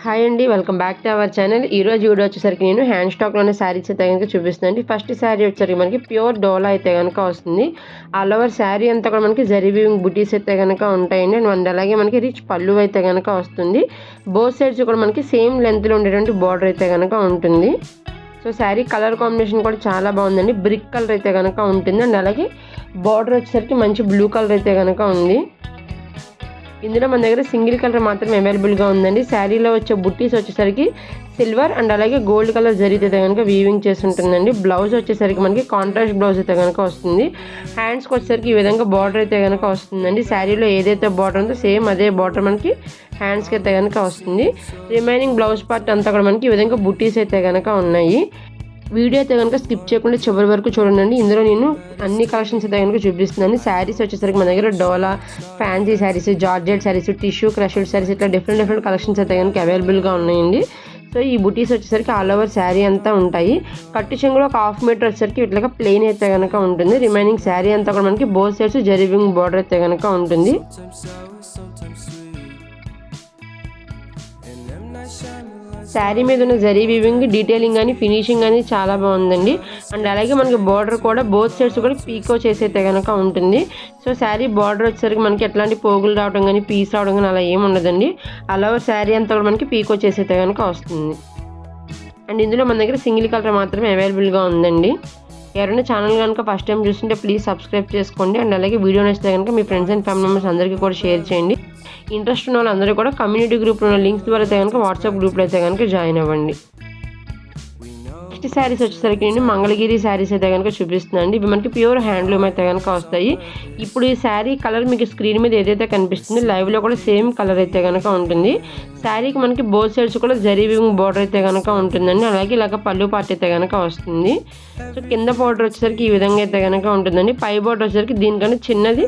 Hi అండి, welcome back to our channel. ఈరోజు video వచ్చేసరికి నేను హ్యాండ్ స్టాక్లోనే శారీస్ అయితే కనుక చూపిస్తున్నాను. ఫస్ట్ శారీ వచ్చేసరికి మనకి ప్యూర్ డోలా అయితే కనుక వస్తుంది. ఆల్ ఓవర్ శారీ అంతా కూడా మనకి జరీ వీవింగ్ బుటీస్ అయితే కనుక ఉంటాయండి. అండ్ అలాగే మనకి రిచ్ పళ్ళు అయితే కనుక వస్తుంది. బోత్ సైడ్స్ కూడా మనకి సేమ్ లెంత్లో ఉండేటువంటి బార్డర్ అయితే కనుక ఉంటుంది. సో శారీ కలర్ కాంబినేషన్ కూడా చాలా బాగుందండి. బ్రిక్ కలర్ అయితే కనుక ఉంటుంది. అండ్ అలాగే బార్డర్ వచ్చేసరికి మంచి బ్లూ కలర్ అయితే కనుక ఉంది. ఇందులో మన దగ్గర సింగిల్ కలర్ మాత్రమే అవైలబుల్గా ఉందండి. శారీలో వచ్చే బుట్టీస్ వచ్చేసరికి సిల్వర్ అండ్ అలాగే గోల్డ్ కలర్ జరీతో కనుక వీవింగ్ చేసి ఉంటుందండి. బ్లౌజ్ వచ్చేసరికి మనకి కాంట్రాస్ట్ బ్లౌజ్ అయితే కనుక వస్తుంది. హ్యాండ్స్కి వచ్చేసరికి ఈ విధంగా బార్డర్ అయితే కనుక వస్తుందండి. శారీలో ఏదైతే బార్డర్ ఉందో సేమ్ అదే బార్డర్ మనకి హ్యాండ్స్కి అయితే కనుక వస్తుంది. రిమైనింగ్ బ్లౌజ్ పార్ట్ అంతా కూడా మనకి ఈ విధంగా బుట్టీస్ అయితే కనుక ఉన్నాయి. వీడియో అయితే కనుక స్కిప్ చేయకుండా చివరి వరకు చూడండి. ఇందులో నేను అన్ని కలెక్షన్స్ అయితే కనుక చూపిస్తున్నాను. శారీస్ వచ్చేసరికి మన దగ్గర డోలా, fancy saris, georgette saris, tissue crushed saris ఇట్లా డిఫరెంట్ కలెక్షన్స్ అయితే కనుక అవైలబుల్గా ఉన్నాయండి. సో ఈ బుటీస్ వచ్చేసరికి ఆల్ ఓవర్ శారీ అంతా ఉంటాయి. కట్టు చెంగులో ఒక హాఫ్ మీటర్ వచ్చేసరికి ఇట్లా ప్లెయిన్ అయితే కనుక ఉంటుంది. రిమైనింగ్ శారీ అంతా కూడా మనకి both sides zari weaving border అయితే కనుక ఉంటుంది. శారీ మీద ఉన్న జరీ వీవింగ్ డీటెయిలింగ్ కానీ ఫినిషింగ్ కానీ చాలా బాగుందండి. అండ్ అలాగే మనకి బార్డర్ కూడా బోత్ సైడ్స్ కూడా పీకో చేసైతే కనుక ఉంటుంది. సో శారీ బార్డర్ వచ్చేసరికి మనకి ఎట్లాంటి పోగులు రావడం కానీ పీస్ రావడం కానీ అలా ఏమి ఉండదండి. అలా శారీ అంతా కూడా మనకి పీకో చేసైతే కనుక వస్తుంది. అండ్ ఇందులో మన దగ్గర సింగిల్ కలర్ మాత్రమే అవైలబుల్గా ఉందండి. ఎవరైనా ఛానల్ కనుక ఫస్ట్ టైం చూస్తుంటే ప్లీజ్ సబ్స్క్రైబ్ చేసుకోండి. అండ్ అలాగే వీడియో నచ్చితే కనుక మీ ఫ్రెండ్స్ అండ్ ఫ్యామిలీ మెంబర్స్ అందరికీ కూడా షేర్ చేయండి. ఇంట్రెస్ట్ ఉన్న వాళ్ళందరూ కూడా కమ్యూనిటీ గ్రూప్లో ఉన్న లింక్స్ ద్వారా అయితే కనుక వాట్సాప్ గ్రూప్లో అయితే కనుక జాయిన్ అవ్వండి. నెక్స్ట్ శారీస్ వచ్చేసరికి నేను మంగళగిరి శారీస్ అయితే కనుక చూపిస్తున్నాను. ఇవి మనకి ప్యూర్ హ్యాండ్లూమ్ అయితే కనుక వస్తాయి. ఇప్పుడు ఈ శారీ కలర్ మీకు స్క్రీన్ మీద ఏదైతే కనిపిస్తుందో లైవ్లో కూడా సేమ్ కలర్ అయితే కనుక ఉంటుంది. శారీకి మనకి బోత్ సైడ్స్ కూడా జరీ వీవింగ్ బార్డర్ అయితే కనుక ఉంటుందండి. అలాగే ఇలాగ పళ్ళు పార్ట్ అయితే కనుక వస్తుంది. సో కింద బార్డర్ వచ్చేసరికి ఈ విధంగా అయితే కనుక ఉంటుందండి. పై బార్డర్ వచ్చేసరికి దీనికన్నా చిన్నది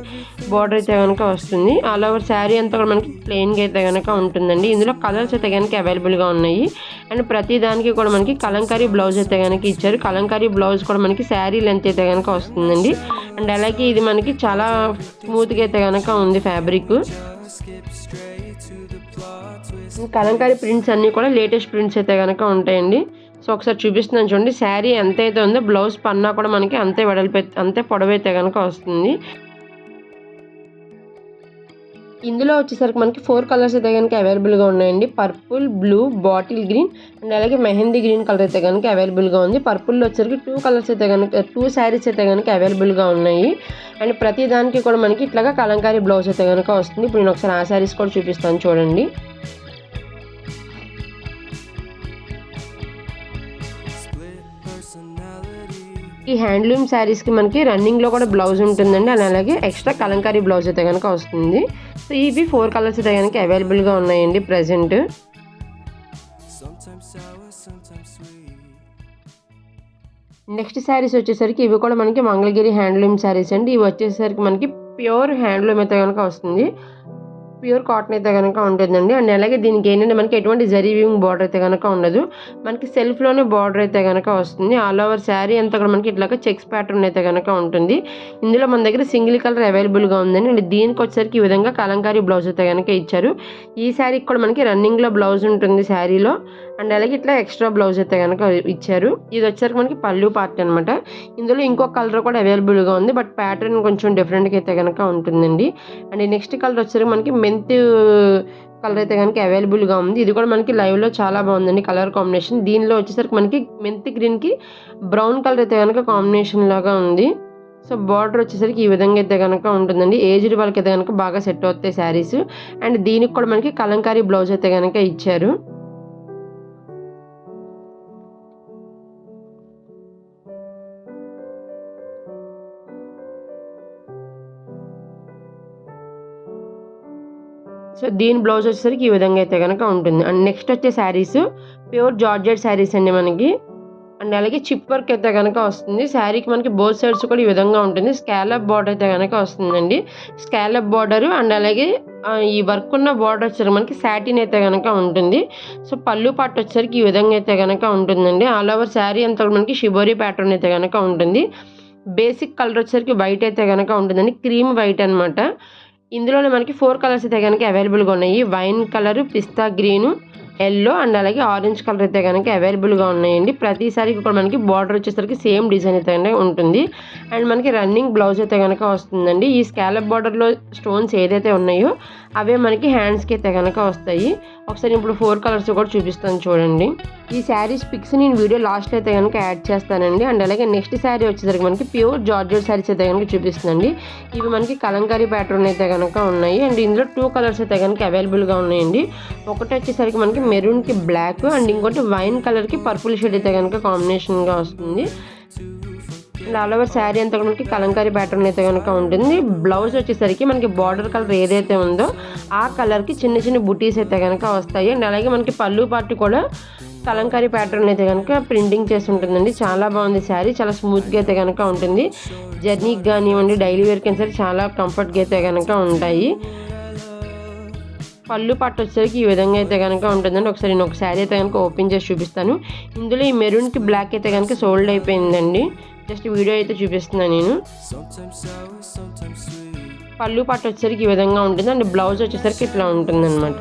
బార్డర్ అయితే కనుక వస్తుంది. ఆల్ ఓవర్ శారీ అంతా కూడా మనకి ప్లెయిన్గా అయితే కనుక ఉంటుందండి. ఇందులో కలర్స్ అయితే కనుక అవైలబుల్గా ఉన్నాయి. అండ్ ప్రతి దానికి కూడా మనకి కలంకారీ బ్లౌజ్ అయితే కనుక ఇచ్చారు. కలంకారీ బ్లౌజ్ కూడా మనకి శారీ లెంత్ అయితే కనుక వస్తుందండి. అండ్ అలాగే ఇది మనకి చాలా స్మూత్గా అయితే కనుక ఉంది ఫ్యాబ్రిక్. కలంకారీ ప్రింట్స్ అన్నీ కూడా లేటెస్ట్ ప్రింట్స్ అయితే కనుక ఉంటాయండి. సో ఒకసారి చూపిస్తున్నాను చూడండి. శారీ ఎంత అయితే ఉందో బ్లౌజ్ పన్నా కూడా మనకి అంతే పొడవైతే కనుక వస్తుంది. ఇందులో వచ్చేసరికి మనకి 4 కలర్స్ అయితే కనుక అవైలబుల్గా ఉన్నాయండి. Purple, blue, bottle green and అలాగే మెహందీ గ్రీన్ కలర్ అయితే కనుక అవైలబుల్గా ఉంది. పర్పుల్లో వచ్చేసరికి 2 కలర్స్ అయితే కనుక 2 శారీస్ అయితే కనుక అవైలబుల్గా ఉన్నాయి. అండ్ ప్రతి దానికి కూడా మనకి ఇట్లాగా కలంకారీ బ్లౌజ్ అయితే కనుక వస్తుంది. ఇప్పుడు నేను ఒకసారి ఆ శారీస్ కూడా చూపిస్తాను చూడండి. ఈ హ్యాండ్లూమ్ శారీస్కి మనకి రన్నింగ్లో కూడా బ్లౌజ్ ఉంటుందండి. అలాగే ఎక్స్ట్రా కలంకారీ బ్లౌజ్ అయితే కనుక వస్తుంది. సో ఇవి 4 కలర్స్ అయితే కనుక అవైలబుల్గా ఉన్నాయండి ప్రజెంట్. నెక్స్ట్ శారీస్ వచ్చేసరికి ఇవి కూడా మనకి మంగళగిరి హ్యాండ్లూమ్ శారీస్ అండి. ఇవి వచ్చేసరికి మనకి ప్యూర్ హ్యాండ్లూమ్ అయితే కనుక వస్తుంది. ప్యూర్ కాటన్ అయితే కనుక ఉంటుందండి. అండ్ అలాగే దీనికి ఏంటంటే మనకి ఎటువంటి జరీ వీవింగ్ బార్డర్ అయితే కనుక ఉండదు. మనకి సెల్ఫ్లోనే బార్డర్ అయితే కనుక వస్తుంది. ఆల్ ఓవర్ శారీ అంతా కూడా మనకి ఇట్లాగా చెక్స్ ప్యాటర్న్ అయితే కనుక ఉంటుంది. ఇందులో మన దగ్గర సింగిల్ కలర్ అవైలబుల్గా ఉందండి. అండ్ దీనికి వచ్చేసరికి ఈ విధంగా కలంకారీ బ్లౌజ్ అయితే కనుక ఇచ్చారు. ఈ శారీకి కూడా మనకి రన్నింగ్లో బ్లౌజ్ ఉంటుంది శారీలో. అండ్ అలాగే ఇట్లా ఎక్స్ట్రా బ్లౌజ్ అయితే కనుక ఇచ్చారు. ఇది వచ్చేసరికి మనకి పళ్ళు పార్ట్ అనమాట. ఇందులో ఇంకొక కలర్ కూడా అవైలబుల్గా ఉంది. బట్ ప్యాటర్న్ కొంచెం డిఫరెంట్గా అయితే కనుక ఉంటుందండి. అండ్ నెక్స్ట్ కలర్ వచ్చేసరికి మనకి మెంత్ కలర్ అయితే కనుక అవైలబుల్గా ఉంది. ఇది కూడా మనకి లైవ్లో చాలా బాగుందండి కలర్ కాంబినేషన్. దీనిలో వచ్చేసరికి మనకి మెంత్ గ్రీన్కి బ్రౌన్ కలర్ అయితే కనుక కాంబినేషన్ లాగా ఉంది. సో బార్డర్ వచ్చేసరికి ఈ విధంగా అయితే కనుక ఉంటుందండి. ఏజ్డ్ వాళ్ళకి అయితే కనుక బాగా సెట్ అవుతాయి శారీస్. అండ్ దీనికి కూడా మనకి కలంకారీ బ్లౌజ్ అయితే కనుక ఇచ్చారు. సో దీని బ్లౌజ్ వచ్చేసరికి ఈ విధంగా అయితే కనుక ఉంటుంది. అండ్ నెక్స్ట్ వచ్చే శారీస్ ప్యూర్ జార్జెట్ శారీస్ అండి మనకి. అండ్ అలాగే చిప్ వర్క్ అయితే కనుక వస్తుంది. శారీకి మనకి బోత్ సైడ్స్ కూడా ఈ విధంగా ఉంటుంది. స్కాలప్ బార్డర్ అయితే కనుక వస్తుందండి. స్కాలప్ బార్డర్ అండ్ అలాగే ఈ వర్క్ ఉన్న బార్డర్ వచ్చేసరికి మనకి సాటిన్ అయితే కనుక ఉంటుంది. సో పళ్ళు పార్ట్ వచ్చేసరికి ఈ విధంగా అయితే కనుక ఉంటుందండి. ఆల్ ఓవర్ శారీ అంతా మనకి షిబోరీ ప్యాటర్న్ అయితే కనుక ఉంటుంది. బేసిక్ కలర్ వచ్చేసరికి వైట్ అయితే కనుక ఉంటుందండి. క్రీమ్ వైట్ అనమాట. ఇందులోనే మనకి 4 కలర్స్ అయితే కనుక అవైలబుల్గా ఉన్నాయి. Wine colour, pista green yellow and అలాగే ఆరెంజ్ కలర్ అయితే కనుక అవైలబుల్గా ఉన్నాయండి. ప్రతి సారీకి కూడా మనకి బార్డర్ వచ్చేసరికి సేమ్ డిజైన్ అయితే కనుక ఉంటుంది. అండ్ మనకి రన్నింగ్ బ్లౌజ్ అయితే కనుక వస్తుందండి. ఈ స్కాలప్ బార్డర్లో స్టోన్స్ ఏదైతే ఉన్నాయో అవే మనకి హ్యాండ్స్కి అయితే కనుక వస్తాయి. ఒకసారి ఇప్పుడు 4 కలర్స్ కూడా చూపిస్తాను చూడండి. ఈ శారీస్ పిక్స్ నేను వీడియో లాస్ట్లో అయితే కనుక యాడ్ చేస్తానండి. అండ్ అలాగే నెక్స్ట్ శారీ వచ్చేసరికి మనకి ప్యూర్ జార్జెట్ శారీస్ అయితే కనుక చూపిస్తుందండి. ఇవి మనకి కలంకారీ ప్యాటర్న్ అయితే కనుక ఉన్నాయి. అండ్ ఇందులో 2 కలర్స్ అయితే కనుక అవైలబుల్గా ఉన్నాయండి. ఒకటి వచ్చేసరికి మనకి మెరూన్కి బ్లాక్ అండ్ ఇంకోటి వైన్ కలర్కి పర్పుల్ షేడ్ అయితే కనుక కాంబినేషన్గా వస్తుంది. అండ్ ఆల్ ఓవర్ శారీ అంతా కూడా మనకి కలంకారీ ప్యాటర్న్ అయితే కనుక ఉంటుంది. బ్లౌజ్ వచ్చేసరికి మనకి బార్డర్ కలర్ ఏదైతే ఉందో ఆ కలర్కి చిన్న చిన్న బుటీస్ అయితే కనుక వస్తాయి. అండ్ అలాగే మనకి పళ్ళు పార్ట్ కూడా కలంకారీ ప్యాటర్న్ అయితే కనుక ప్రింటింగ్ చేసి ఉంటుందండి. చాలా బాగుంది శారీ, చాలా స్మూత్గా అయితే కనుక ఉంటుంది. జర్నీకి కానివ్వండి, డైలీ వేర్కి సరే చాలా కంఫర్ట్గా అయితే కనుక ఉంటాయి. పళ్ళు పట్టు వచ్చేసరికి ఈ విధంగా అయితే కనుక ఉంటుందండి. ఒకసారి నేను ఒక శారీ అయితే కనుక ఓపెన్ చేసి చూపిస్తాను. ఇందులో ఈ మెరూన్కి బ్లాక్ అయితే కనుక సోల్డ్ అయిపోయిందండి. జస్ట్ వీడియో అయితే చూపిస్తున్నాను నేను. పళ్ళు పట్టు వచ్చేసరికి ఈ విధంగా ఉంటుంది అండ్ బ్లౌజ్ వచ్చేసరికి ఇట్లా ఉంటుంది అనమాట.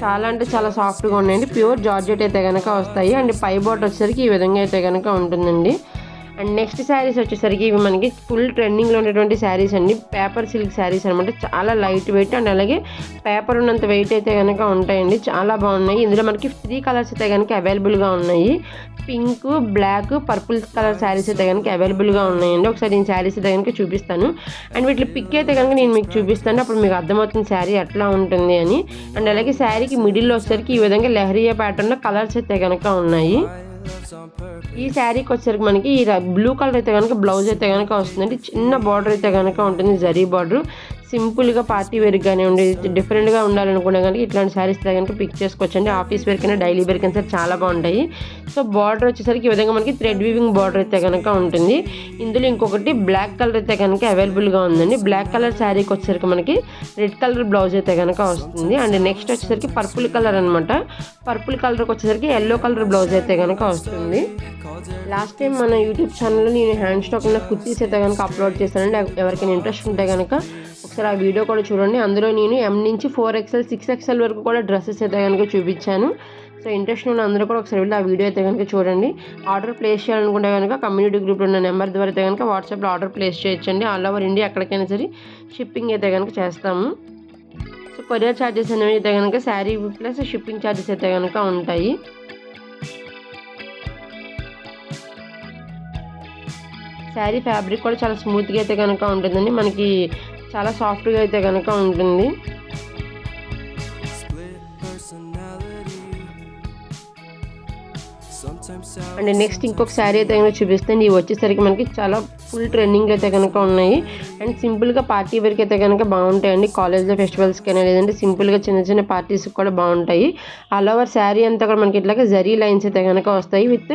చాలా అంటే చాలా సాఫ్ట్గా ఉన్నాయండి. ప్యూర్ జార్జెట్ అయితే కనుక వస్తాయి. అండ్ పై బార్డర్ వచ్చేసరికి ఈ విధంగా అయితే కనుక ఉంటుందండి. అండ్ నెక్స్ట్ శారీస్ వచ్చేసరికి ఇవి మనకి ఫుల్ ట్రెండింగ్లో ఉన్నటువంటి శారీస్ అండి. పేపర్ సిల్క్ శారీస్ అనమాట. చాలా లైట్ వెయిట్ అండ్ అలాగే పేపర్ ఉన్నంత వెయిట్ అయితే కనుక ఉంటాయండి. చాలా బాగున్నాయి. ఇందులో మనకి 3 కలర్స్ అయితే కనుక అవైలబుల్గా ఉన్నాయి. Pink, black, purple colour saris అయితే కనుక అవైలబుల్గా ఉన్నాయండి. ఒకసారి నేను శారీస్ అయితే కనుక చూపిస్తాను. అండ్ వీటి పిక్ అయితే కనుక నేను మీకు చూపిస్తాను. అప్పుడు మీకు అర్థమవుతుంది శారీ ఎట్లా ఉంటుంది అని. అండ్ అలాగే శారీకి మిడిల్లో వచ్చేసరికి ఈ విధంగా లెహరియా ప్యాటర్న్లో కలర్స్ అయితే కనుక ఉన్నాయి. ఈ శారీకి వచ్చేసరికి మనకి ఈ బ్లూ కలర్ అయితే కనుక బ్లౌజ్ అయితే కనుక వస్తుందండి. చిన్న బార్డర్ అయితే కనుక ఉంటుంది, జరీ బార్డర్. సింపుల్గా పార్టీ వేర్కి కానివ్వండి, డిఫరెంట్గా ఉండాలనుకున్నా కానీ ఇట్లాంటి శారీస్ కనుక పిక్ చేసుకోవచ్చండి. ఆఫీస్ వేర్కైనా డైలీ వేర్కైనా సరే చాలా బాగుంటాయి. సో బార్డర్ వచ్చేసరికి ఈ విధంగా మనకి థ్రెడ్ వీవింగ్ బార్డర్ అయితే కనుక ఉంటుంది. ఇందులో ఇంకొకటి బ్లాక్ కలర్ అయితే కనుక అవైలబుల్గా ఉందండి. బ్లాక్ కలర్ శారీకి వచ్చేసరికి మనకి రెడ్ కలర్ బ్లౌజ్ అయితే కనుక వస్తుంది. అండ్ నెక్స్ట్ వచ్చేసరికి పర్పుల్ కలర్ అనమాట. పర్పుల్ కలర్కి వచ్చేసరికి ఎల్లో కలర్ బ్లౌజ్ అయితే కనుక వస్తుంది. లాస్ట్ టైం మన యూట్యూబ్ ఛానల్లో నేను హ్యాండ్ స్టాక్ ఉన్న కుర్తీస్ అయితే కనుక అప్లోడ్ చేశానండి. ఎవరికైనా ఇంట్రెస్ట్ ఉంటే కనుక ఒకసారి ఆ వీడియో కూడా చూడండి. అందులో నేను M నుంచి 4XL 6XL వరకు కూడా డ్రెస్సెస్ అయితే కనుక చూపించాను. సో ఇంట్రెస్ట్ ఉన్న అందరూ కూడా ఒకసారి వెళ్ళి ఆ వీడియో అయితే కనుక చూడండి. ఆర్డర్ ప్లేస్ చేయాలనుకుంటే కనుక కమ్యూనిటీ గ్రూప్లో ఉన్న నెంబర్ ద్వారా అయితే కనుక వాట్సాప్లో ఆర్డర్ ప్లేస్ చేయొచ్చండి. ఆల్ ఓవర్ ఇండియా ఎక్కడికైనా సరే షిప్పింగ్ అయితే కనుక చేస్తాము. సో కొరియర్ ఛార్జెస్ అనేవి అయితే కనుక శారీ ప్లస్ షిప్పింగ్ ఛార్జెస్ అయితే కనుక ఉంటాయి. శారీ ఫ్యాబ్రిక్ కూడా చాలా స్మూత్గా అయితే కనుక ఉంటుందండి. మనకి చాలా సాఫ్ట్గా అయితే కనుక ఉంటుంది. అండ్ నెక్స్ట్ ఇంకొక శారీ అయితే కనుక చూపిస్తాను. ఇవి వచ్చేసరికి మనకి చాలా ఫుల్ ట్రెండింగ్ అయితే కనుక ఉన్నాయి. అండ్ సింపుల్గా పార్టీ వేర్కి అయితే కనుక బాగుంటాయండి. కాలేజ్లో ఫెస్టివల్స్కి అయినా లేదంటే సింపుల్గా చిన్న చిన్న పార్టీస్కి కూడా బాగుంటాయి. ఆల్ ఓవర్ శారీ అంతా కూడా మనకి ఇట్లాగా జరీ లైన్స్ అయితే కనుక వస్తాయి. విత్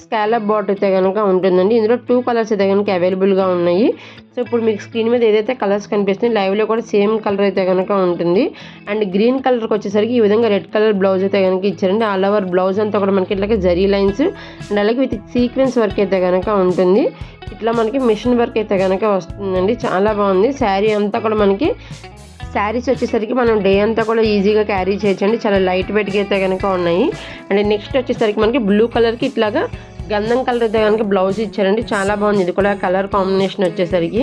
స్కాలప్ బార్డర్ అయితే కనుక ఉంటుందండి. ఇందులో 2 కలర్స్ అయితే కనుక అవైలబుల్గా ఉన్నాయి. సో ఇప్పుడు మీకు స్క్రీన్ మీద ఏదైతే కలర్స్ కనిపిస్తుంది లైవ్లో కూడా సేమ్ కలర్ అయితే కనుక ఉంటుంది. అండ్ గ్రీన్ కలర్కి వచ్చేసరికి ఈ విధంగా రెడ్ కలర్ బ్లౌజ్ అయితే కనుక ఇచ్చారండి. ఆల్ ఓవర్ బ్లౌజ్ అంతా కూడా మనకి ఇట్లాగే జరీ లైన్స్ అండ్ అలాగే విత్ సీక్వెన్స్ వర్క్ అయితే కనుక ఉంటుంది. ఇట్లా మనకి మిషన్ వర్క్ అయితే కనుక వస్తుందండి. చాలా బాగుంది. శారీ అంతా కూడా మనకి శారీస్ వచ్చేసరికి మనం డే అంతా కూడా ఈజీగా క్యారీ చేయొచ్చండి. చాలా లైట్ వెయిట్గా అయితే కనుక ఉన్నాయి. అండ్ నెక్స్ట్ వచ్చేసరికి మనకి బ్లూ కలర్కి ఇట్లాగా గంధం కలర్ అయితే కనుక బ్లౌజ్ ఇచ్చారండి. చాలా బాగుంది. ఇది కూడా కలర్ కాంబినేషన్ వచ్చేసరికి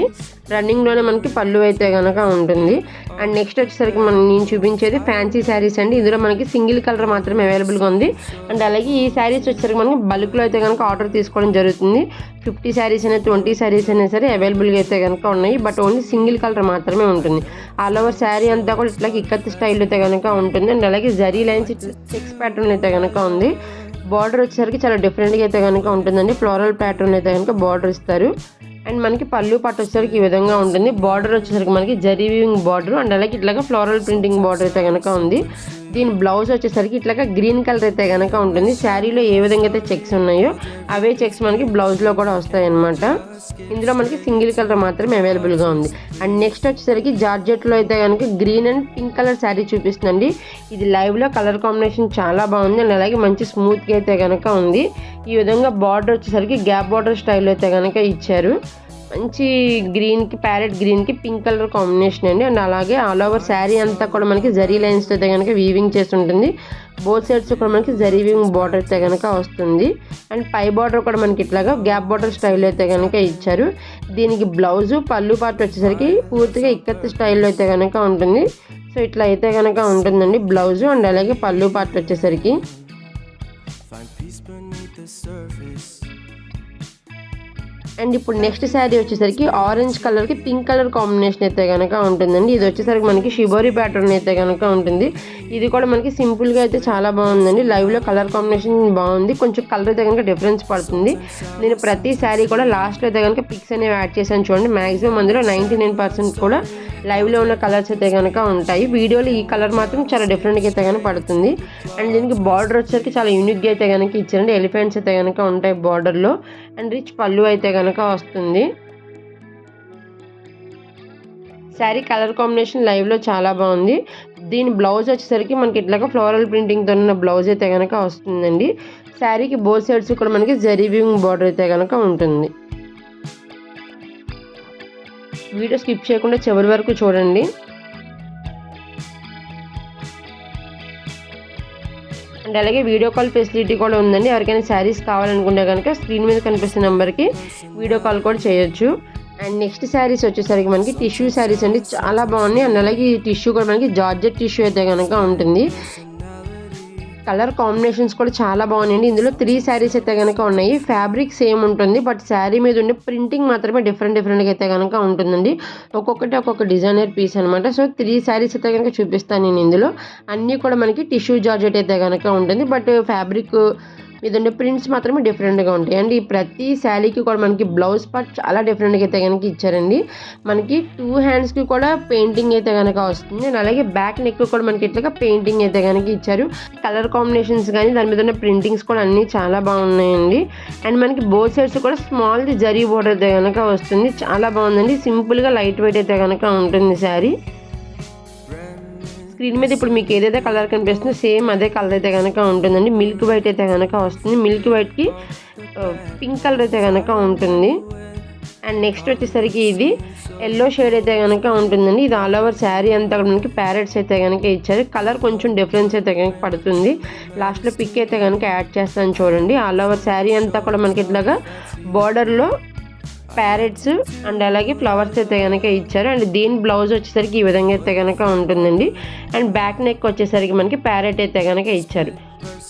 రన్నింగ్లోనే మనకి పళ్ళు అయితే కనుక ఉంటుంది. అండ్ నెక్స్ట్ వచ్చేసరికి నేను చూపించేది ఫ్యాన్సీ శారీస్ అండి. ఇందులో మనకి సింగిల్ కలర్ మాత్రమే అవైలబుల్గా ఉంది. అండ్ అలాగే ఈ శారీస్ వచ్చేసరికి మనకి బల్క్లో అయితే కనుక ఆర్డర్ తీసుకోవడం జరుగుతుంది. 50 శారీస్ అయినా 20 శారీస్ అయినా సరే అవైలబుల్గా అయితే కనుక ఉన్నాయి. బట్ ఓన్లీ సింగిల్ కలర్ మాత్రమే ఉంటుంది. ఆల్ ఓవర్ శారీ అంతా కూడా ఇట్లా ఇక్కత్ స్టైల్ అయితే కనుక ఉంటుంది. అండ్ అలాగే జరీ లైన్స్ చెక్స్ ప్యాటర్న్ అయితే కనుక ఉంది. బార్డర్ వచ్చేసరికి చాలా డిఫరెంట్గా అయితే కనుక ఉంటుందండి. ఫ్లోరల్ ప్యాటర్న్ అయితే కనుక బార్డర్ ఇస్తారు. అండ్ మనకి పళ్ళు పట్టు వచ్చేసరికి ఈ విధంగా ఉంటుంది. బార్డర్ వచ్చేసరికి మనకి జరీ వీవింగ్ బార్డర్ అండ్ అలాగే ఇట్లాగా ఫ్లోరల్ ప్రింటింగ్ బార్డర్ అయితే కనుక ఉంది. దీని బ్లౌజ్ వచ్చేసరికి ఇట్లాగా గ్రీన్ కలర్ అయితే కనుక ఉంటుంది. శారీలో ఏ విధంగా అయితే చెక్స్ ఉన్నాయో అవే చెక్స్ మనకి బ్లౌజ్లో కూడా వస్తాయి అన్నమాట. ఇందులో మనకి సింగిల్ కలర్ మాత్రమే అవైలబుల్గా ఉంది. అండ్ నెక్స్ట్ వచ్చేసరికి జార్జెట్లో అయితే కనుక green and pink colour sari చూపిస్తుందండి. ఇది లైవ్లో కలర్ కాంబినేషన్ చాలా బాగుంది. అండ్ అలాగే మంచి స్మూత్గా అయితే కనుక ఉంది. ఈ విధంగా బార్డర్ వచ్చేసరికి గ్యాప్ బార్డర్ స్టైల్ అయితే కనుక ఇచ్చారు. మంచి గ్రీన్కి ప్యారెట్ గ్రీన్కి పింక్ కలర్ కాంబినేషన్ అండి. అండ్ అలాగే ఆల్ ఓవర్ శారీ అంతా కూడా మనకి జరీ లైన్స్ అయితే కనుక వీవింగ్ చేసి ఉంటుంది. బోత్ సైడ్స్ కూడా మనకి జరీ వీవింగ్ బార్డర్ అయితే కనుక వస్తుంది. అండ్ పై బార్డర్ కూడా మనకి ఇట్లాగా గ్యాప్ బార్డర్ స్టైల్ అయితే కనుక ఇచ్చారు. దీనికి బ్లౌజు పళ్ళు పార్ట్ వచ్చేసరికి పూర్తిగా ఇక్కత్ స్టైల్లో అయితే కనుక ఉంటుంది. సో ఇట్లా అయితే కనుక ఉంటుందండి బ్లౌజు. అండ్ అలాగే పళ్ళు పార్ట్ వచ్చేసరికి. అండ్ ఇప్పుడు నెక్స్ట్ శారీ వచ్చేసరికి ఆరెంజ్ కలర్కి పింక్ కలర్ కాంబినేషన్ అయితే కనుక ఉంటుందండి. ఇది వచ్చేసరికి మనకి షిబోరి ప్యాటర్న్ అయితే కనుక ఉంటుంది. ఇది కూడా మనకి సింపుల్గా అయితే చాలా బాగుందండి. లైవ్లో కలర్ కాంబినేషన్ బాగుంది. కొంచెం కలర్ అయితే కనుక డిఫరెన్స్ పడుతుంది. నేను ప్రతి శారీ కూడా లాస్ట్లో అయితే కనుక పిక్స్ అనేవి యాడ్ చేశాను చూడండి. మ్యాక్సిమం అందులో 99% కూడా లైవ్లో ఉన్న కలర్స్ అయితే కనుక ఉంటాయి. వీడియోలో ఈ కలర్ మాత్రం చాలా డిఫరెంట్గా అయితే కనుక పడుతుంది. అండ్ దీనికి బార్డర్ వచ్చేసరికి చాలా యూనిక్గా అయితే కనుక ఇచ్చారండి. ఎలిఫెంట్స్ అయితే కనుక ఉంటాయి బార్డర్లో. అండ్ రిచ్ పళ్ళు అయితే కనుక వస్తుంది. శారీ కలర్ కాంబినేషన్ లైవ్లో చాలా బాగుంది. దీని బ్లౌజ్ వచ్చేసరికి మనకి ఇట్లాగా ఫ్లోరల్ ప్రింటింగ్తో ఉన్న బ్లౌజ్ అయితే కనుక వస్తుందండి. శారీకి బోత్ సైడ్స్ కూడా మనకి జరీ వీవింగ్ బార్డర్ అయితే కనుక ఉంటుంది. వీడియో స్కిప్ చేయకుండా చివరి వరకు చూడండి. అండ్ అలాగే వీడియో కాల్ ఫెసిలిటీ కూడా ఉందండి. ఎవరికైనా శారీస్ కావాలనుకుంటే కనుక స్క్రీన్ మీద కనిపిస్తున్న నెంబర్కి వీడియో కాల్ కూడా చేయొచ్చు. అండ్ నెక్స్ట్ శారీస్ వచ్చేసరికి మనకి టిష్యూ శారీస్ అండి. చాలా బాగున్నాయి. అండ్ అలాగే ఈ టిష్యూ కూడా మనకి జార్జెట్ టిష్యూ అయితే కనుక ఉంటుంది. కలర్ కాంబినేషన్స్ కూడా చాలా బాగున్నాయండి. ఇందులో 3 శారీస్ అయితే కనుక ఉన్నాయి. ఫ్యాబ్రిక్ సేమ్ ఉంటుంది, బట్ శారీ మీద ఉండే ప్రింటింగ్ మాత్రమే డిఫరెంట్గా అయితే కనుక ఉంటుందండి. ఒక్కొక్కటి ఒక్కొక్క డిజైనర్ పీస్ అనమాట. సో 3 శారీస్ అయితే కనుక చూపిస్తాను నేను. ఇందులో అన్నీ కూడా మనకి టిష్యూ జార్జెట్ అయితే కనుక ఉంటుంది, బట్ ఫ్యాబ్రిక్ మీద ఉండే ప్రింట్స్ మాత్రమే డిఫరెంట్గా ఉంటాయి. అండ్ ఈ ప్రతి శారీకి కూడా మనకి బ్లౌజ్ పార్ట్ చాలా డిఫరెంట్గా అయితే కనుక ఇచ్చారండి. మనకి 2 హ్యాండ్స్కి కూడా పెయింటింగ్ అయితే కనుక వస్తుంది. అండ్ అలాగే బ్యాక్ నెక్ కూడా మనకి ఇట్లాగా పెయింటింగ్ అయితే కనుక ఇచ్చారు. కలర్ కాంబినేషన్స్ కానీ దాని మీద ఉన్న ప్రింటింగ్స్ కూడా అన్నీ చాలా బాగున్నాయండి. అండ్ మనకి బోత్ సైడ్స్ కూడా స్మాల్ది జరీ బోర్డర్ అయితే కనుక వస్తుంది. చాలా బాగుందండి. సింపుల్గా లైట్ వెయిట్ అయితే కనుక ఉంటుంది శారీ. స్క్రీన్ మీద ఇప్పుడు మీకు ఏదైతే కలర్ కనిపిస్తుందో సేమ్ అదే కలర్ అయితే కనుక ఉంటుందండి. మిల్క్ వైట్ అయితే కనుక వస్తుంది. మిల్క్ వైట్కి పింక్ కలర్ అయితే కనుక ఉంటుంది. అండ్ నెక్స్ట్ వచ్చేసరికి ఇది ఎల్లో షేడ్ అయితే కనుక ఉంటుందండి. ఇది ఆల్ ఓవర్ శారీ అంతా కూడా మనకి ప్యారెట్స్ అయితే కనుక ఇచ్చారు. కలర్ కొంచెం డిఫరెన్స్ అయితే కనుక పడుతుంది. లాస్ట్లో పిక్ అయితే కనుక యాడ్ చేస్తాను చూడండి. ఆల్ ఓవర్ శారీ అంతా కూడా మనకి ఇట్లాగా బార్డర్లో ప్యారెట్స్ అండ్ అలాగే ఫ్లవర్స్ అయితే కనుక ఇచ్చారు. అండ్ దీని బ్లౌజ్ వచ్చేసరికి ఈ విధంగా అయితే కనుక ఉంటుందండి. అండ్ బ్యాక్ నెక్ వచ్చేసరికి మనకి ప్యారెట్ అయితే కనుక ఇచ్చారు.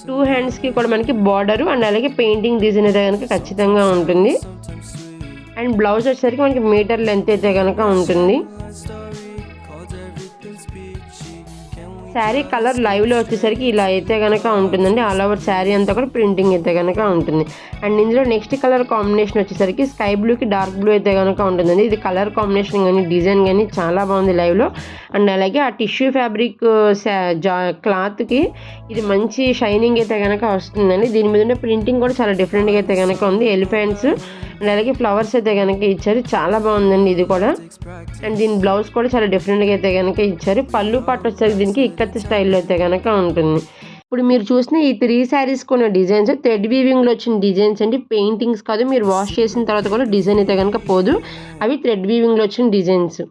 2 హ్యాండ్స్కి కూడా మనకి బార్డరు అండ్ అలాగే పెయింటింగ్ డిజైన్ అయితే కనుక ఖచ్చితంగా ఉంటుంది. అండ్ బ్లౌజ్ వచ్చేసరికి మనకి మీటర్ లెంత్ అయితే కనుక ఉంటుంది. శారీ కలర్ లైవ్లో వచ్చేసరికి ఇలా అయితే కనుక ఉంటుందండి. ఆల్ ఓవర్ శారీ అంతా కూడా ప్రింటింగ్ అయితే కనుక ఉంటుంది. అండ్ ఇందులో నెక్స్ట్ కలర్ కాంబినేషన్ వచ్చేసరికి స్కై బ్లూకి డార్క్ బ్లూ అయితే కనుక ఉంటుందండి. ఇది కలర్ కాంబినేషన్ కానీ డిజైన్ కానీ చాలా బాగుంది లైవ్లో. అండ్ అలాగే ఆ టిష్యూ ఫ్యాబ్రిక్ క్లాత్కి ఇది మంచి షైనింగ్ అయితే కనుక వస్తుందండి. దీని మీద ఉండే ప్రింటింగ్ కూడా చాలా డిఫరెంట్గా అయితే కనుక ఉంది. ఎలిఫెంట్స్ అండ్ అలాగే ఫ్లవర్స్ అయితే కనుక ఇచ్చారు. చాలా బాగుందండి ఇది కూడా. అండ్ దీని బ్లౌజ్ కూడా చాలా డిఫరెంట్గా అయితే కనుక ఇచ్చారు. పళ్ళు పాటు వచ్చేసరికి దీనికి ఇక్కత్ స్టైల్లో అయితే కనుక ఉంటుంది. ఇప్పుడు మీరు చూసిన ఈ 3 శారీస్ కొన్న డిజైన్స్ థ్రెడ్ వీవింగ్లో వచ్చిన డిజైన్స్ అండి. పెయింటింగ్స్ కాదు. మీరు వాష్ చేసిన తర్వాత కూడా డిజైన్ అయితే కనుక పోదు. అవి థ్రెడ్ వీవింగ్లో వచ్చిన డిజైన్స్.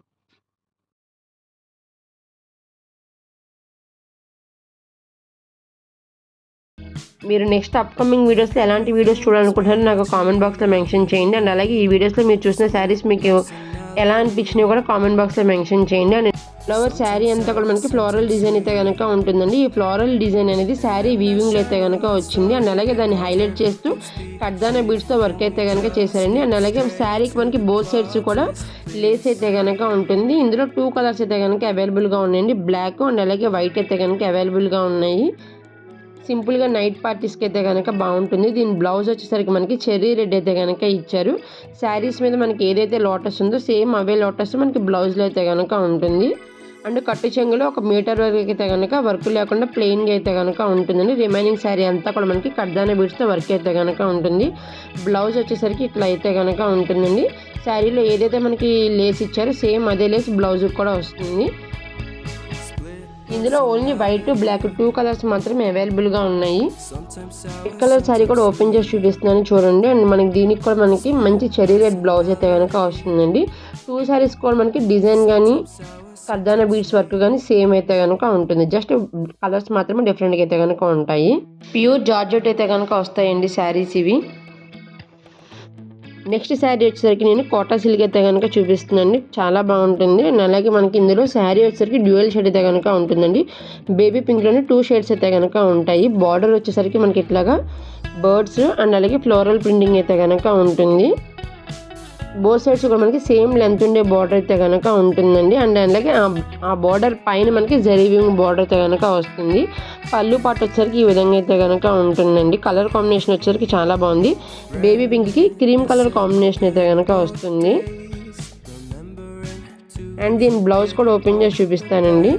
మీరు నెక్స్ట్ అప్కమింగ్ వీడియోస్లో ఎలాంటి వీడియోస్ చూడాలనుకుంటున్నారో నాకు కామెంట్ బాక్స్లో మెన్షన్ చేయండి. అండ్ అలాగే ఈ వీడియోస్లో మీరు చూసిన శారీస్ మీకు ఎలా అనిపించినాయో కూడా కామెంట్ బాక్స్లో మెన్షన్ చేయండి. అండ్ ఫ్లవర్ శారీ అంతా కూడా మనకి ఫ్లోరల్ డిజైన్ అయితే కనుక ఉంటుందండి. ఈ ఫ్లోరల్ డిజైన్ అనేది శారీ వీవింగ్లో అయితే కనుక వచ్చింది. అండ్ అలాగే దాన్ని హైలైట్ చేస్తూ కడ్దానా బీడ్స్తో వర్క్ అయితే కనుక చేశారండి. అండ్ అలాగే శారీకి మనకి బోత్ సైడ్స్ కూడా లేస్ అయితే కనుక ఉంటుంది. ఇందులో 2 కలర్స్ అయితే కనుక అవైలబుల్గా ఉన్నాయండి. బ్లాక్ అండ్ అలాగే వైట్ అయితే కనుక అవైలబుల్గా ఉన్నాయి. సింపుల్గా నైట్ పార్టీస్కి అయితే కనుక బాగుంటుంది. దీని బ్లౌజ్ వచ్చేసరికి మనకి చెర్రీ రెడ్ అయితే కనుక ఇచ్చారు. శారీస్ మీద మనకి ఏదైతే లోటస్ ఉందో సేమ్ అవే లోటస్ మనకి బ్లౌజ్లో అయితే కనుక ఉంటుంది. అండ్ కట్టు చెంగులో 1 మీటర్ వరకు అయితే కనుక వర్క్ లేకుండా ప్లెయిన్గా అయితే కనుక ఉంటుందండి. రిమైనింగ్ శారీ అంతా కూడా మనకి కడ్దానా బీడ్స్తో వర్క్ అయితే కనుక ఉంటుంది. బ్లౌజ్ వచ్చేసరికి ఇట్లా అయితే కనుక ఉంటుందండి. శారీలో ఏదైతే మనకి లేస్ ఇచ్చారో సేమ్ అదే లేస్ బ్లౌజ్కి కూడా వస్తుంది. ఇందులో ఓన్లీ వైట్ బ్లాక్ 2 కలర్స్ మాత్రమే అవైలబుల్గా ఉన్నాయి. రెడ్ కలర్ శారీ కూడా ఓపెన్ చేసి చూపిస్తున్నాను చూడండి. అండ్ మనకి దీనికి కూడా మనకి మంచి చెరీ రెడ్ బ్లౌజ్ అయితే కనుక వస్తుందండి. 2 శారీస్ కూడా మనకి డిజైన్ కానీ కర్దానా బీడ్స్ వర్క్ కానీ సేమ్ అయితే కనుక ఉంటుంది. జస్ట్ కలర్స్ మాత్రమే డిఫరెంట్గా అయితే కనుక ఉంటాయి. ప్యూర్ జార్జెట్ అయితే కనుక వస్తాయండి శారీస్ ఇవి. నెక్స్ట్ శారీ వచ్చేసరికి నేను కోటా సిల్క్ అయితే కనుక చూపిస్తున్నాను. చాలా బాగుంటుంది. అండ్ అలాగే మనకి ఇందులో శారీ వచ్చేసరికి డ్యూయల్ షేడ్ అయితే కనుక ఉంటుందండి. బేబీ పింక్లోనే 2 షేడ్స్ అయితే కనుక ఉంటాయి. బార్డర్ వచ్చేసరికి మనకి ఇట్లాగా బర్డ్స్ అండ్ అలాగే ఫ్లోరల్ ప్రింటింగ్ అయితే కనుక ఉంటుంది. బోత్ సైడ్స్ కూడా మనకి సేమ్ లెంత్ ఉండే బార్డర్ అయితే కనుక ఉంటుందండి. అండ్ అలాగే ఆ బార్డర్ పైన మనకి జరీ వీవింగ్ బార్డర్ అయితే కనుక వస్తుంది. పళ్ళు పాటు వచ్చేసరికి ఈ విధంగా అయితే కనుక ఉంటుందండి. కలర్ కాంబినేషన్ వచ్చేసరికి చాలా బాగుంది. బేబీ పింక్కి క్రీమ్ కలర్ కాంబినేషన్ అయితే కనుక వస్తుంది. అండ్ దీని బ్లౌజ్ కూడా ఓపెన్ చేసి చూపిస్తానండి.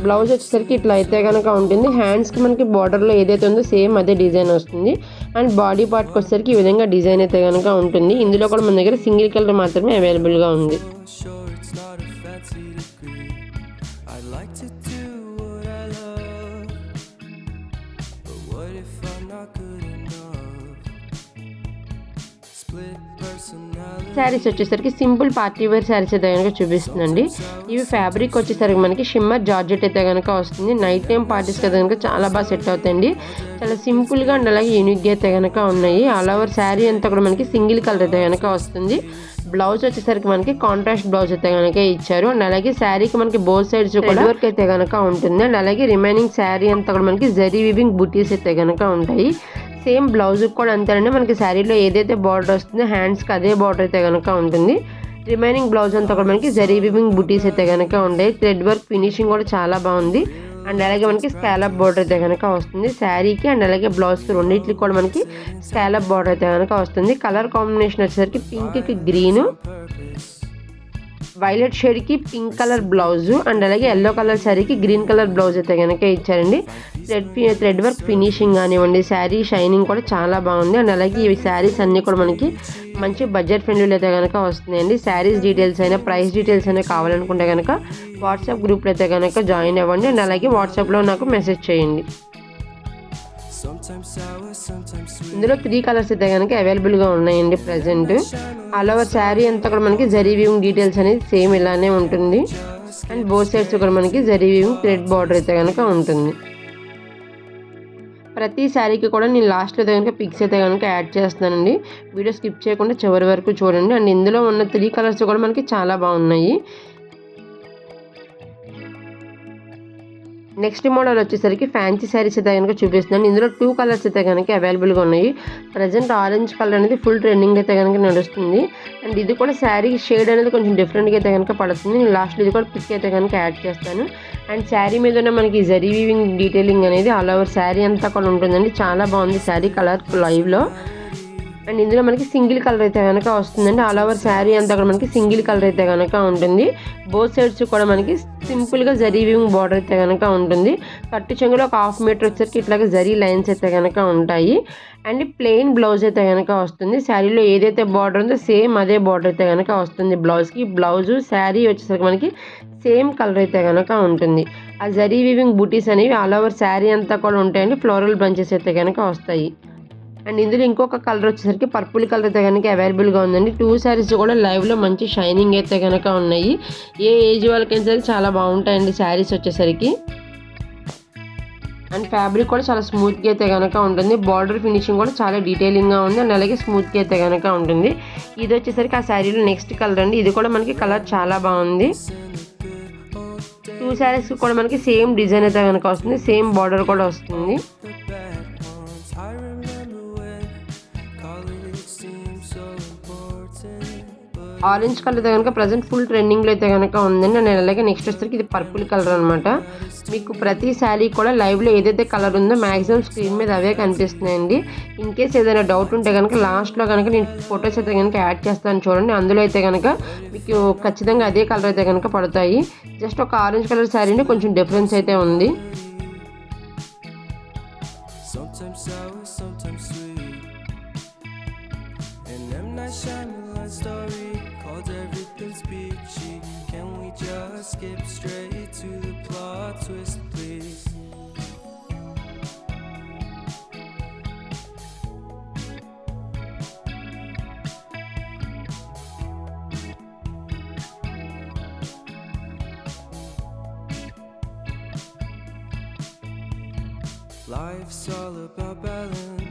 బ్లౌజ్ వచ్చేసరికి ఇట్లా అయితే కనుక ఉంటుంది. హ్యాండ్స్కి మనకి బార్డర్లో ఏదైతే ఉందో సేమ్ అదే డిజైన్ వస్తుంది. అండ్ బాడీ పార్ట్కి వచ్చేసరికి ఈ విధంగా డిజైన్ అయితే కనుక ఉంటుంది. ఇందులో కూడా మన దగ్గర సింగిల్ కలర్ మాత్రమే అవైలబుల్గా ఉంది. శారీస్ వచ్చేసరికి సింపుల్ పార్టీ వేర్ శారీస్ అయితే కనుక చూపిస్తుందండి. ఇవి ఫ్యాబ్రిక్ వచ్చేసరికి మనకి షిమ్మర్ జార్జెట్ అయితే కనుక వస్తుంది. నైట్ టైం పార్టీస్కి అయితే కనుక చాలా బాగా సెట్ అవుతాయండి. చాలా సింపుల్గా అండ్ అలాగే యూనిక్గా అయితే కనుక ఉన్నాయి. ఆల్ ఓవర్ శారీ అంతా కూడా మనకి సింగిల్ కలర్ అయితే కనుక వస్తుంది. బ్లౌజ్ వచ్చేసరికి మనకి కాంట్రాస్ట్ బ్లౌజ్ అయితే కనుక ఇచ్చారు. అండ్ అలాగే శారీకి మనకి బోత్ సైడ్స్ కూడా వర్క్ అయితే కనుక ఉంటుంది. అండ్ అలాగే రిమైనింగ్ శారీ అంతా కూడా మనకి జరీ వీవింగ్ బుటీస్ అయితే కనుక ఉంటాయి. సేమ్ బ్లౌజ్ కూడా అంతేనండి. మనకి శారీలో ఏదైతే బార్డర్ వస్తుందో హ్యాండ్స్కి అదే బార్డర్ అయితే కనుక ఉంటుంది. రిమైనింగ్ బ్లౌజ్ అంతా కూడా మనకి జరీ వీవింగ్ బుటీస్ అయితే కనుక ఉంటాయి. థ్రెడ్ వర్క్ ఫినిషింగ్ కూడా చాలా బాగుంది. అండ్ అలాగే మనకి స్కాలప్ బార్డర్ అయితే కనుక వస్తుంది శారీకి. అండ్ అలాగే బ్లౌజ్కి రెండింటికి కూడా మనకి స్కాలప్ బార్డర్ అయితే కనుక వస్తుంది. కలర్ కాంబినేషన్ వచ్చేసరికి పింక్కి గ్రీను, వైలెట్ షేడ్కి పింక్ కలర్ బ్లౌజు అండ్ అలాగే ఎల్లో కలర్ శారీకి గ్రీన్ కలర్ బ్లౌజ్ అయితే కనుక ఇచ్చారండి. థ్రెడ్ వర్క్ ఫినిషింగ్ కానివ్వండి, శారీ షైనింగ్ కూడా చాలా బాగుంది. అండ్ అలాగే ఈ శారీస్ అన్నీ కూడా మనకి మంచి బడ్జెట్ ఫ్రెండ్లీలో అయితే కనుక వస్తున్నాయండి. శారీస్ డీటెయిల్స్ అయినా ప్రైస్ డీటెయిల్స్ అయినా కావాలనుకుంటే కనుక వాట్సాప్ గ్రూప్లో అయితే కనుక జాయిన్ అవ్వండి. అండ్ అలాగే వాట్సాప్లో నాకు మెసేజ్ చేయండి. ఇందులో 3 కలర్స్ అయితే కనుక అవైలబుల్గా ఉన్నాయండి ప్రజెంట్. ఆల్ ఓవర్ శారీ అంతా కూడా మనకి జరీ వీవింగ్ డీటెయిల్స్ అనేది సేమ్ ఇలానే ఉంటుంది. అండ్ బోత్ సైడ్స్ కూడా మనకి జరీ వీవింగ్ థ్రెడ్ బార్డర్ అయితే కనుక ఉంటుంది. ప్రతి శారీకి కూడా నేను లాస్ట్లో అయితే కనుక పిక్స్ అయితే కనుక యాడ్ చేస్తున్నానండి. వీడియో స్కిప్ చేయకుండా చివరి వరకు చూడండి. అండ్ ఇందులో ఉన్న 3 కలర్స్ కూడా మనకి చాలా బాగున్నాయి. నెక్స్ట్ మోడల్ వచ్చేసరికి ఫ్యాన్సీ శారీస్ అయితే కనుక చూపిస్తున్నాను. ఇందులో 2 కలర్స్ అయితే కనుక అవైలబుల్గా ఉన్నాయి. ప్రజెంట్ ఆరెంజ్ కలర్ అనేది ఫుల్ ట్రెండింగ్ అయితే కనుక నడుస్తుంది. అండ్ ఇది కూడా శారీ షేడ్ అనేది కొంచెం డిఫరెంట్గా అయితే కనుక పడుతుంది. నేను లాస్ట్లో ఇది కూడా పిక్ అయితే కనుక యాడ్ చేస్తాను. అండ్ శారీ మీద మనకి జరీ వీవింగ్ డీటెయిలింగ్ అనేది ఆల్ ఓవర్ శారీ అంతా కూడా ఉంటుందండి. చాలా బాగుంది శారీ కలర్ లైవ్లో. అండ్ ఇందులో మనకి సింగిల్ కలర్ అయితే కనుక వస్తుందండి. ఆల్ ఓవర్ శారీ అంతా కూడా మనకి సింగిల్ కలర్ అయితే కనుక ఉంటుంది. బోత్ సైడ్స్ కూడా మనకి సింపుల్గా జరీ వీవింగ్ బార్డర్ అయితే కనుక ఉంటుంది. కట్టు చెంగులో 1/2 మీటర్ వచ్చేసరికి ఇట్లాగే జరీ లైన్స్ అయితే కనుక ఉంటాయి. అండ్ ప్లెయిన్ బ్లౌజ్ అయితే కనుక వస్తుంది. శారీలో ఏదైతే బార్డర్ ఉందో సేమ్ అదే బార్డర్ అయితే కనుక వస్తుంది బ్లౌజ్కి. బ్లౌజు శారీ వచ్చేసరికి మనకి సేమ్ కలర్ అయితే కనుక ఉంటుంది. ఆ జరీ వీవింగ్ బూటీస్ అనేవి ఆల్ ఓవర్ శారీ అంతా కూడా ఉంటాయండి. ఫ్లోరల్ బంచెస్ అయితే కనుక వస్తాయి. అండ్ ఇందులో ఇంకొక కలర్ వచ్చేసరికి పర్పుల్ కలర్ అయితే కనుక అవైలబుల్గా ఉందండి. 2 శారీస్ కూడా లైవ్లో మంచి షైనింగ్ అయితే కనుక ఉన్నాయి. ఏ ఏజ్ వాళ్ళకైనా సరే చాలా బాగుంటాయండి శారీస్ వచ్చేసరికి. అండ్ ఫ్యాబ్రిక్ కూడా చాలా స్మూత్గా అయితే కనుక ఉంటుంది. బార్డర్ ఫినిషింగ్ కూడా చాలా డీటెయిలింగ్గా ఉంది. అండ్ అలాగే స్మూత్గా అయితే కనుక ఉంటుంది. ఇది వచ్చేసరికి ఆ శారీలో నెక్స్ట్ కలర్ అండి. ఇది కూడా మనకి కలర్ చాలా బాగుంది. 2 శారీస్ కూడా మనకి సేమ్ డిజైన్ అయితే కనుక వస్తుంది. సేమ్ బార్డర్ కూడా వస్తుంది. ఆరెంజ్ కలర్ అయితే కనుక ప్రజెంట్ ఫుల్ ట్రెండింగ్లో అయితే కనుక ఉందండి. నేను అలాగే నెక్స్ట్ వచ్చేసరికి ఇది పర్పుల్ కలర్ అనమాట. మీకు ప్రతి శారీ కూడా లైవ్లో ఏదైతే కలర్ ఉందో మ్యాక్సిమం స్క్రీన్ మీద అవే కనిపిస్తున్నాయండి. ఇన్ కేస్ ఏదైనా డౌట్ ఉంటే కనుక లాస్ట్లో కనుక నేను ఫొటోస్ అయితే కనుక యాడ్ చేస్తాను చూడండి. అందులో అయితే కనుక మీకు ఖచ్చితంగా అదే కలర్ అయితే కనుక పడతాయి. జస్ట్ ఒక ఆరెంజ్ కలర్ శారీని కొంచెం డిఫరెన్స్ అయితే ఉంది. just skip straight to the plot twist, please? Life's all about balance.